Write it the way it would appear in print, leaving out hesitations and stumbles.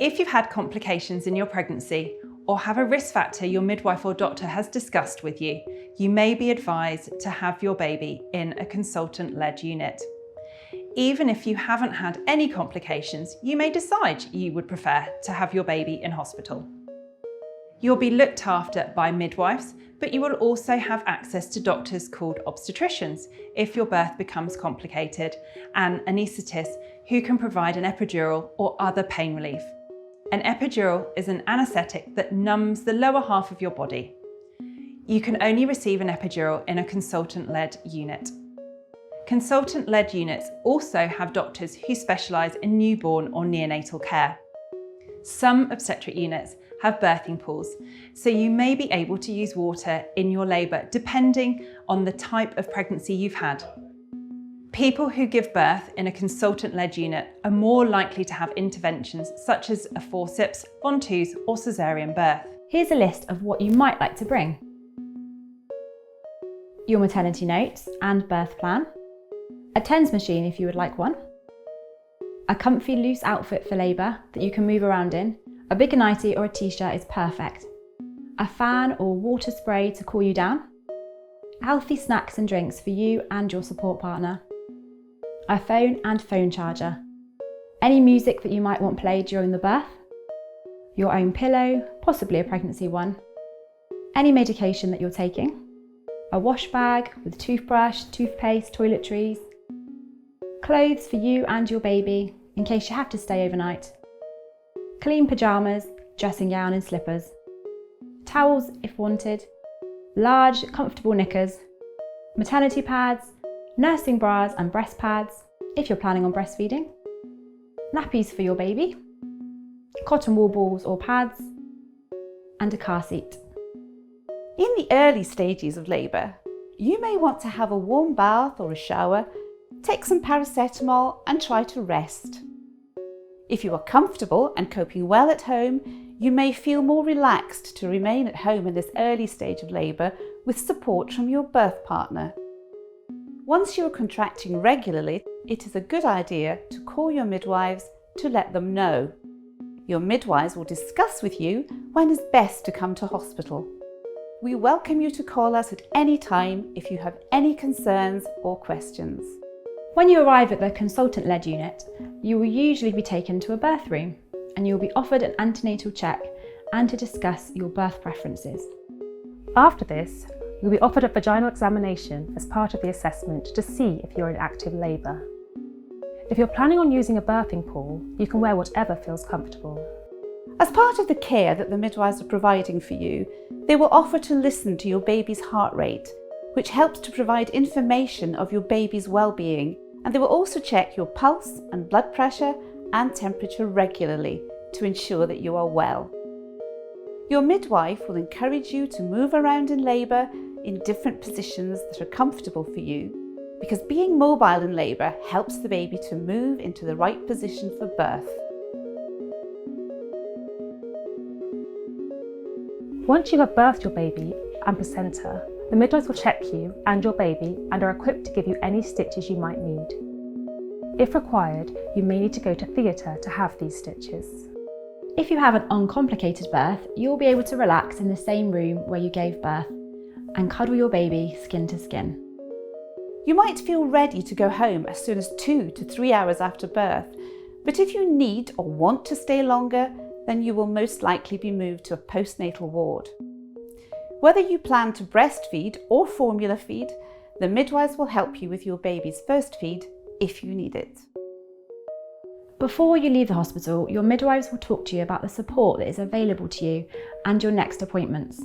If you've had complications in your pregnancy or have a risk factor your midwife or doctor has discussed with you, you may be advised to have your baby in a consultant-led unit. Even if you haven't had any complications, you may decide you would prefer to have your baby in hospital. You'll be looked after by midwives, but you will also have access to doctors called obstetricians if your birth becomes complicated, and anaesthetists who can provide an epidural or other pain relief. An epidural is an anaesthetic that numbs the lower half of your body. You can only receive an epidural in a consultant-led unit. Consultant-led units also have doctors who specialise in newborn or neonatal care. Some obstetric units have birthing pools, so you may be able to use water in your labour depending on the type of pregnancy you've had. People who give birth in a consultant-led unit are more likely to have interventions such as a forceps, Von-Teuse or caesarean birth. Here's a list of what you might like to bring. Your maternity notes and birth plan, a TENS machine if you would like one, a comfy loose outfit for labour that you can move around in. A bigger nightie or a t-shirt is perfect. A fan or water spray to cool you down. Healthy snacks and drinks for you and your support partner. A phone and phone charger. Any music that you might want played during the birth. Your own pillow, possibly a pregnancy one. Any medication that you're taking. A wash bag with toothbrush, toothpaste, toiletries. Clothes for you and your baby in case you have to stay overnight. Clean pyjamas, dressing gown and slippers. Towels if wanted. Large, comfortable knickers. Maternity pads, nursing bras and breast pads if you're planning on breastfeeding. Nappies for your baby. Cotton wool balls or pads. And a car seat. In the early stages of labour, you may want to have a warm bath or a shower, take some paracetamol and try to rest. If you are comfortable and coping well at home, you may feel more relaxed to remain at home in this early stage of labour with support from your birth partner. Once you are contracting regularly, it is a good idea to call your midwives to let them know. Your midwives will discuss with you when it's best to come to hospital. We welcome you to call us at any time if you have any concerns or questions. When you arrive at the consultant-led unit, you will usually be taken to a birth room and you will be offered an antenatal check and to discuss your birth preferences. After this, you'll be offered a vaginal examination as part of the assessment to see if you're in active labour. If you're planning on using a birthing pool, you can wear whatever feels comfortable. As part of the care that the midwives are providing for you, they will offer to listen to your baby's heart rate, which helps to provide information of your baby's well-being, and they will also check your pulse and blood pressure and temperature regularly to ensure that you are well. Your midwife will encourage you to move around in labour in different positions that are comfortable for you, because being mobile in labour helps the baby to move into the right position for birth. Once you have birthed your baby and placenta, the midwives will check you and your baby and are equipped to give you any stitches you might need. If required, you may need to go to theatre to have these stitches. If you have an uncomplicated birth, you'll be able to relax in the same room where you gave birth and cuddle your baby skin to skin. You might feel ready to go home as soon as 2 to 3 hours after birth, but if you need or want to stay longer, then you will most likely be moved to a postnatal ward. Whether you plan to breastfeed or formula feed, the midwives will help you with your baby's first feed if you need it. Before you leave the hospital, your midwives will talk to you about the support that is available to you and your next appointments.